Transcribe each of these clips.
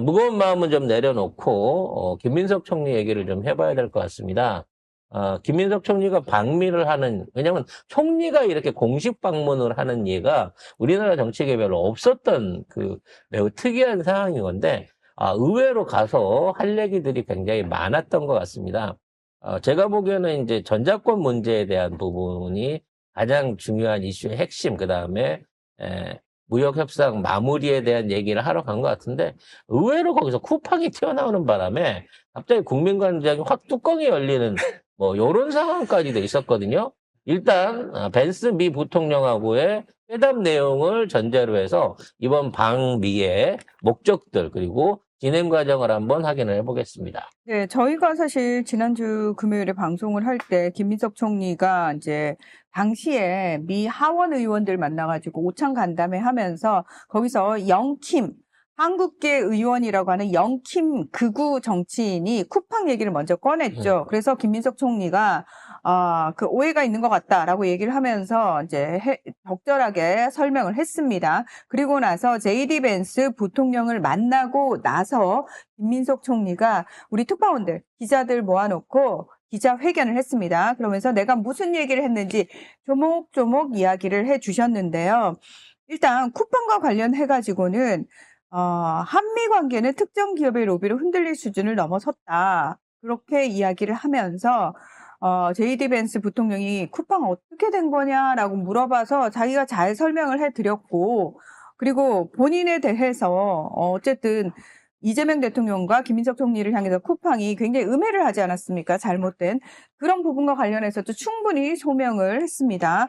무거운 마음은 좀 내려놓고 김민석 총리 얘기를 좀 해봐야 될 것 같습니다. 김민석 총리가 방미를 하는, 왜냐하면 총리가 이렇게 공식 방문을 하는 예가 우리나라 정치계에 별로 없었던 그 매우 특이한 상황인 건데, 의외로 가서 할 얘기들이 굉장히 많았던 것 같습니다. 제가 보기에는 이제 전자권 문제에 대한 부분이 가장 중요한 이슈의 핵심, 그 다음에 무역협상 마무리에 대한 얘기를 하러 간 것 같은데, 의외로 거기서 쿠팡이 튀어나오는 바람에 갑자기 국민관장이 확 뚜껑이 열리는 뭐 요런 상황까지도 있었거든요. 일단 벤스 미 부통령하고의 회담 내용을 전제로 해서 이번 방미의 목적들 그리고 진행 과정을 한번 확인을 해보겠습니다. 네, 저희가 사실 지난주 금요일에 방송을 할 때 김민석 총리가 이제 당시에 미 하원 의원들 만나가지고 오찬 간담회 하면서 거기서 영킴, 한국계 의원이라고 하는 영킴 극우 정치인이 쿠팡 얘기를 먼저 꺼냈죠. 그래서 김민석 총리가 그 오해가 있는 것 같다라고 얘기를 하면서 이제 적절하게 설명을 했습니다. 그리고 나서 JD 벤스 부통령을 만나고 나서 김민석 총리가 우리 특파원들, 기자들 모아놓고 기자회견을 했습니다. 그러면서 내가 무슨 얘기를 했는지 조목조목 이야기를 해주셨는데요. 일단 쿠팡과 관련해가지고는 한미 관계는 특정 기업의 로비로 흔들릴 수준을 넘어섰다. 그렇게 이야기를 하면서 JD 벤스 부통령이 쿠팡 어떻게 된 거냐라고 물어봐서 자기가 잘 설명을 해드렸고, 그리고 본인에 대해서 어쨌든 이재명 대통령과 김민석 총리를 향해서 쿠팡이 굉장히 음해를 하지 않았습니까? 잘못된 그런 부분과 관련해서도 충분히 소명을 했습니다.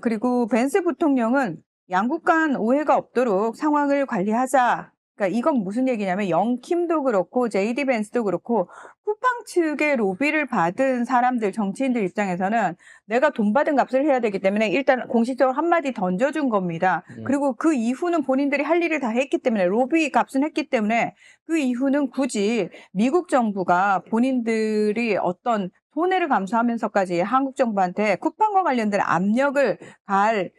그리고 벤스 부통령은 양국 간 오해가 없도록 상황을 관리하자. 그러니까 이건 무슨 얘기냐면 영킴도 그렇고 JD 벤스도 그렇고 쿠팡 측의 로비를 받은 사람들, 정치인들 입장에서는 내가 돈 받은 값을 해야 되기 때문에 일단 공식적으로 한마디 던져준 겁니다. 그리고 그 이후는 본인들이 할 일을 다 했기 때문에 로비 값은 했기 때문에 그 이후는 굳이 미국 정부가 본인들이 어떤 손해를 감수하면서까지 한국 정부한테 쿠팡과 관련된 압력을 가할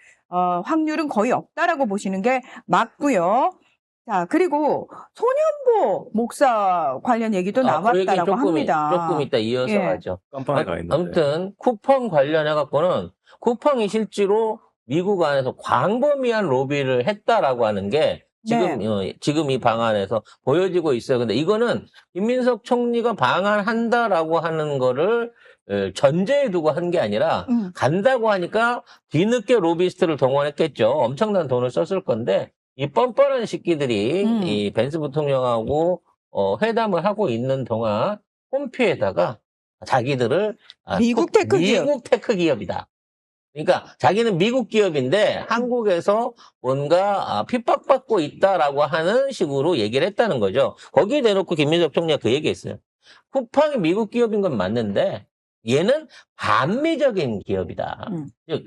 확률은 거의 없다라고 보시는 게 맞고요. 자, 그리고 소년보 목사 관련 얘기도 그 얘기 나왔다라고 합니다. 조금 이따 이어서 예. 하죠. 깜빵에 가 있는데. 아무튼 쿠팡 관련해갖고는 쿠팡이 실제로 미국 안에서 광범위한 로비를 했다라고 하는 게 지금 지금 이 방안에서 보여지고 있어요. 근데 이거는 김민석 총리가 방한한다라고 하는 거를 전제에 두고 한 게 아니라 간다고 하니까 뒤늦게 로비스트를 동원했겠죠. 엄청난 돈을 썼을 건데 이 뻔뻔한 새끼들이 이 벤스 부통령하고 회담을 하고 있는 동안 홈피에다가 자기들을 미국 테크 기업. 미국 테크 기업이다. 그러니까 자기는 미국 기업인데 한국에서 뭔가 핍박받고 있다라고 하는 식으로 얘기를 했다는 거죠. 거기에 대놓고 김민석 총리가 그 얘기했어요. 쿠팡이 미국 기업인 건 맞는데 얘는 반미적인 기업이다. 즉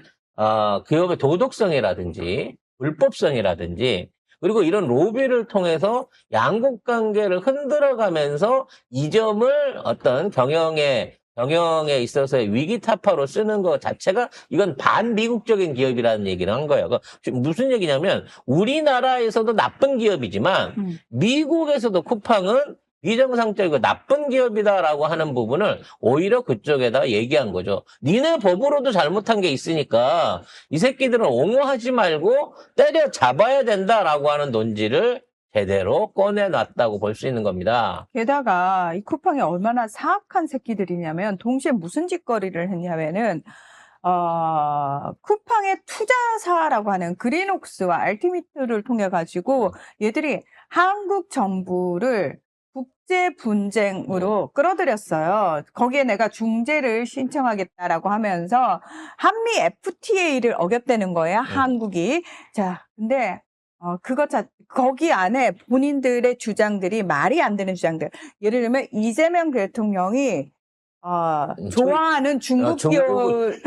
기업의 도덕성이라든지 불법성이라든지 그리고 이런 로비를 통해서 양국 관계를 흔들어가면서 이 점을 어떤 경영에 있어서의 위기 타파로 쓰는 것 자체가 이건 반미국적인 기업이라는 얘기를 한 거예요. 무슨 얘기냐면 우리나라에서도 나쁜 기업이지만 미국에서도 쿠팡은 비정상적이고 나쁜 기업이다라고 하는 부분을 오히려 그쪽에다 얘기한 거죠. 니네 법으로도 잘못한 게 있으니까 이 새끼들은 옹호하지 말고 때려잡아야 된다라고 하는 논지를 제대로 꺼내놨다고 볼 수 있는 겁니다. 게다가 이 쿠팡이 얼마나 사악한 새끼들이냐면 동시에 무슨 짓거리를 했냐면은 쿠팡의 투자사라고 하는 그린옥스와 알티미트를 통해 가지고 얘들이 한국 정부를 국제 분쟁으로 끌어들였어요. 거기에 내가 중재를 신청하겠다라고 하면서 한미 FTA를 어겼다는 거예요, 한국이. 자, 근데 거기 안에 본인들의 주장들이 말이 안 되는 주장들. 예를 들면 이재명 대통령이 좋아하는 중국 기업을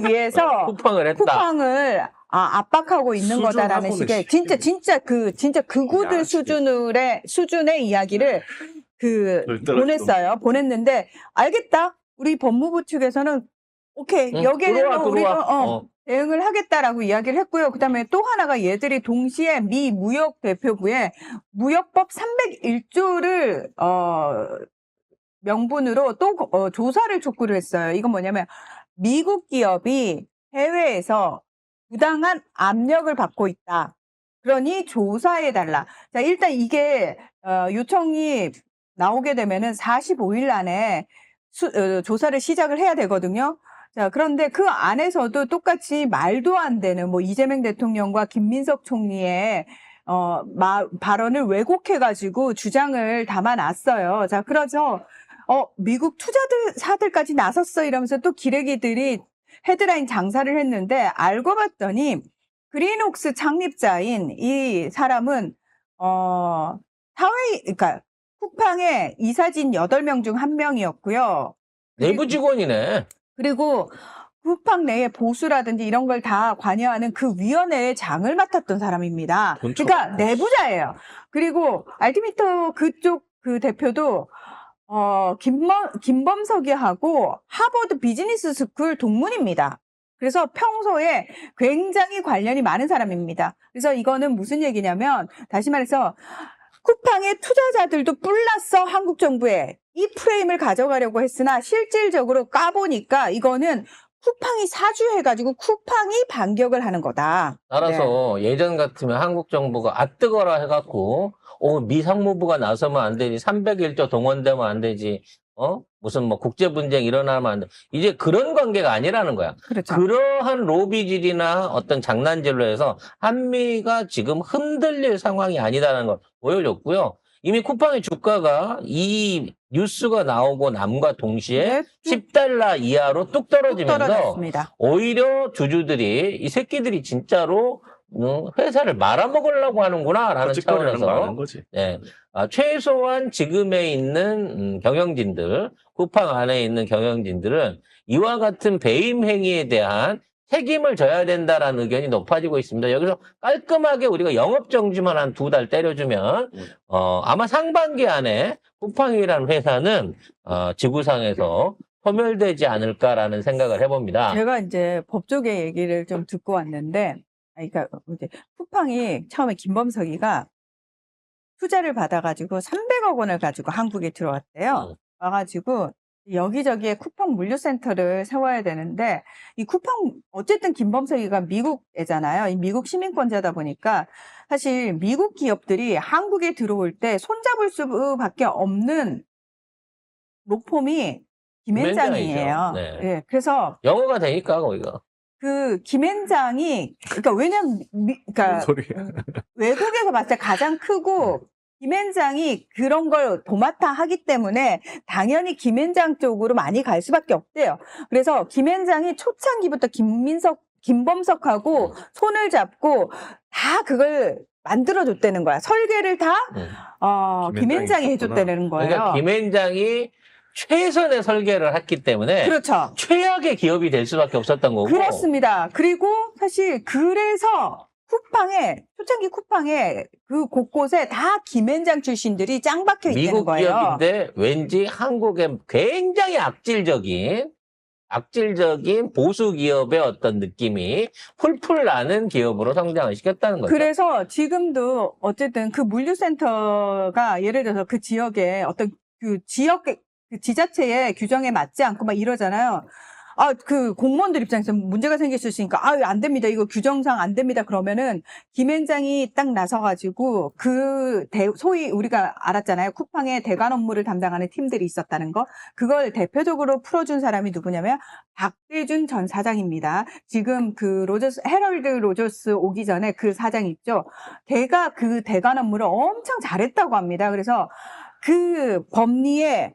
위해서 쿠팡을 했다. 쿠팡을 압박하고 있는 거다라는 식의 진짜 극우들 수준의 이야기를 보냈어요. 보냈는데 알겠다. 우리 법무부 측에서는 오케이 여기에는 들어와. 대응을 하겠다라고 이야기를 했고요. 그다음에 또 하나가 얘들이 동시에 미 무역 대표부에 무역법 301조를 명분으로 또 조사를 촉구를 했어요. 이건 뭐냐면 미국 기업이 해외에서 부당한 압력을 받고 있다. 그러니 조사해달라. 자, 일단 이게 요청이 나오게 되면은 45일 안에 조사를 시작을 해야 되거든요. 자, 그런데 그 안에서도 똑같이 말도 안 되는 뭐 이재명 대통령과 김민석 총리의 발언을 왜곡해가지고 주장을 담아놨어요. 자, 그래서 미국 투자사들까지 나섰어 이러면서 또 기레기들이 헤드라인 장사를 했는데 알고 봤더니 그린옥스 창립자인 이 사람은 그러니까 쿠팡의 이사진 8명 중 1명이었고요. 내부 직원이네. 그리고 쿠팡 내의 보수라든지 이런 걸 다 관여하는 그 위원회의 장을 맡았던 사람입니다. 그러니까 내부자예요. 그리고 알티미터 그쪽 그 대표도 김범석이하고 하버드 비즈니스 스쿨 동문입니다. 그래서 평소에 굉장히 관련이 많은 사람입니다. 그래서 이거는 무슨 얘기냐면 다시 말해서 쿠팡의 투자자들도 뿔났어 한국 정부에 이 프레임을 가져가려고 했으나 실질적으로 까보니까 이거는 쿠팡이 사주해가지고 쿠팡이 반격을 하는 거다. 따라서 예전 같으면 한국 정부가 뜨거라 해갖고 미 상무부가 나서면 안 되지, 301조 동원되면 안 되지, 무슨 뭐 국제 분쟁 일어나면 안 돼. 이제 그런 관계가 아니라는 거야. 그렇죠. 그러한 로비질이나 어떤 장난질로 해서 한미가 지금 흔들릴 상황이 아니다라는 걸 보여줬고요. 이미 쿠팡의 주가가 이 뉴스가 나오고 남과 동시에 네, 쭉 10달러 이하로 뚝 떨어지면서 떨어졌습니다. 오히려 주주들이 이 새끼들이 진짜로 회사를 말아먹으려고 하는구나라는 거짓말이라는 거 아는 차원에서 거지. 네, 최소한 지금에 있는 경영진들, 쿠팡 안에 있는 경영진들은 이와 같은 배임 행위에 대한 책임을 져야 된다라는 의견이 높아지고 있습니다. 여기서 깔끔하게 우리가 영업정지만 한 2달 때려주면 아마 상반기 안에 쿠팡이라는 회사는 지구상에서 소멸되지 않을까라는 생각을 해봅니다. 제가 이제 법조계 얘기를 좀 듣고 왔는데, 그러니까 이제 쿠팡이 처음에 김범석이가 투자를 받아가지고 300억 원을 가지고 한국에 들어왔대요. 와가지고 여기저기에 쿠팡 물류센터를 세워야 되는데 이 쿠팡 어쨌든 김범석이가 미국 애잖아요. 이 미국 시민권자다 보니까 사실 미국 기업들이 한국에 들어올 때 손잡을 수밖에 없는 로펌이 김앤장이에요. 네. 네, 그래서 영어가 되니까 거기가. 그 김앤장이 그러니까 왜냐면 그러니까 뭔 소리야. 외국에서 봤을 때 가장 크고 김앤장이 그런 걸 도맡아 하기 때문에 당연히 김앤장 쪽으로 많이 갈 수밖에 없대요. 그래서 김앤장이 초창기부터 김범석하고 손을 잡고 다 그걸 만들어줬다는 거야. 설계를 다 김앤장이 해줬다는 거예요. 그러니까 김앤장이 최선의 설계를 했기 때문에 그렇죠. 최악의 기업이 될 수밖에 없었던 거고. 그렇습니다. 그리고 사실 그래서 초창기 쿠팡에 그 곳곳에 다 김앤장 출신들이 짱 박혀 있다는 미국 거예요. 기업인데 왠지 한국의 굉장히 악질적인 보수 기업의 어떤 느낌이 풀풀 나는 기업으로 성장을 시켰다는 거죠. 그래서 지금도 어쨌든 그 물류센터가 예를 들어서 그 지역에 어떤 그 지자체의 규정에 맞지 않고 막 이러잖아요. 그 공무원들 입장에서 문제가 생길 수 있으니까, 안 됩니다. 이거 규정상 안 됩니다. 그러면은, 김앤장이 딱 나서가지고, 소위 우리가 알았잖아요. 쿠팡의 대관 업무를 담당하는 팀들이 있었다는 거. 그걸 대표적으로 풀어준 사람이 누구냐면, 박대준 전 사장입니다. 지금 헤럴드 로저스 오기 전에 그 사장 있죠. 걔가 그 대관 업무를 엄청 잘했다고 합니다. 그래서 그 법리에,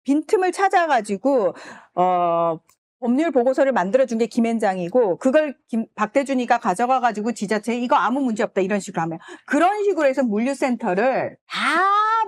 빈틈을 찾아가지고 법률 보고서를 만들어준 게 김앤장이고 그걸 박대준이가 가져가가지고 지자체에 이거 아무 문제 없다 이런 식으로 하면 그런 식으로 해서 물류센터를 다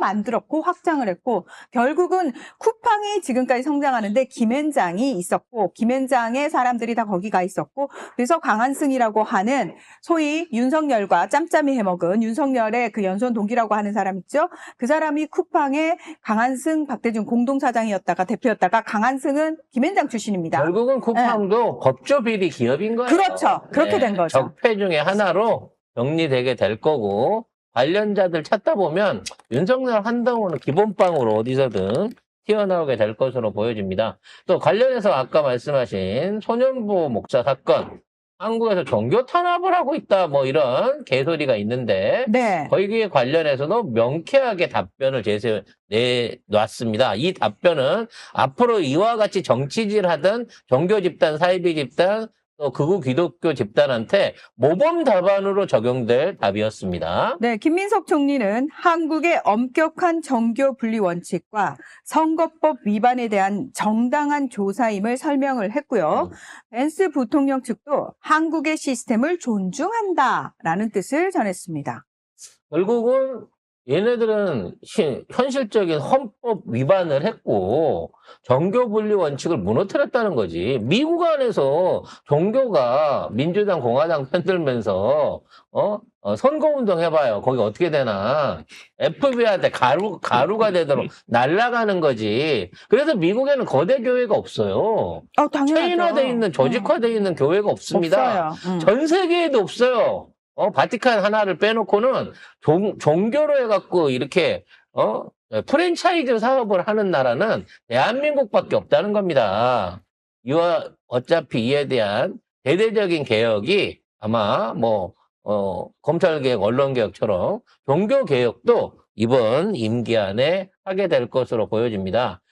만들었고 확장을 했고 결국은 쿠팡이 지금까지 성장하는데 김앤장이 있었고 김앤장의 사람들이 다 거기 가 있었고 그래서 강한승이라고 하는 소위 윤석열과 짬짬이 해먹은 윤석열의 그 연수원 동기라고 하는 사람 있죠. 그 사람이 쿠팡의 강한승, 박대중 공동사장이었다가 대표였다가 강한승은 김앤장 출신입니다. 결국은 쿠팡도 법조 비리 기업인 거예요. 그렇죠. 그렇게 된 거죠. 적폐 중에 하나로 정리되게 될 거고 관련자들 찾다 보면 윤석열 한동훈은 기본빵으로 어디서든 튀어나오게 될 것으로 보여집니다. 또 관련해서 아까 말씀하신 소년부 목사 사건 한국에서 종교 탄압을 하고 있다 뭐 이런 개소리가 있는데 네. 거기에 관련해서도 명쾌하게 답변을 내놨습니다. 이 답변은 앞으로 이와 같이 정치질하던 종교 집단, 사이비 집단, 또 극우 기독교 집단한테 모범 답안으로 적용될 답이었습니다. 네, 김민석 총리는 한국의 엄격한 정교 분리 원칙과 선거법 위반에 대한 정당한 조사임을 설명을 했고요. 벤스 부통령 측도 한국의 시스템을 존중한다라는 뜻을 전했습니다. 결국은 얘네들은 현실적인 헌법 위반을 했고 정교 분리 원칙을 무너뜨렸다는 거지. 미국 안에서 종교가 민주당, 공화당 편들면서 선거운동 해봐요. 거기 어떻게 되나. FBI한테 가루가 되도록 날아가는 거지. 그래서 미국에는 거대 교회가 없어요. 당연하죠. 체인화되어 있는, 조직화되어 있는 교회가 없습니다. 없어요. 전 세계에도 없어요. 바티칸 하나를 빼놓고는 종교로 해갖고 이렇게 프랜차이즈 사업을 하는 나라는 대한민국밖에 없다는 겁니다. 어차피 이에 대한 대대적인 개혁이 아마 검찰개혁, 언론개혁처럼 종교개혁도 이번 임기 안에 하게 될 것으로 보여집니다.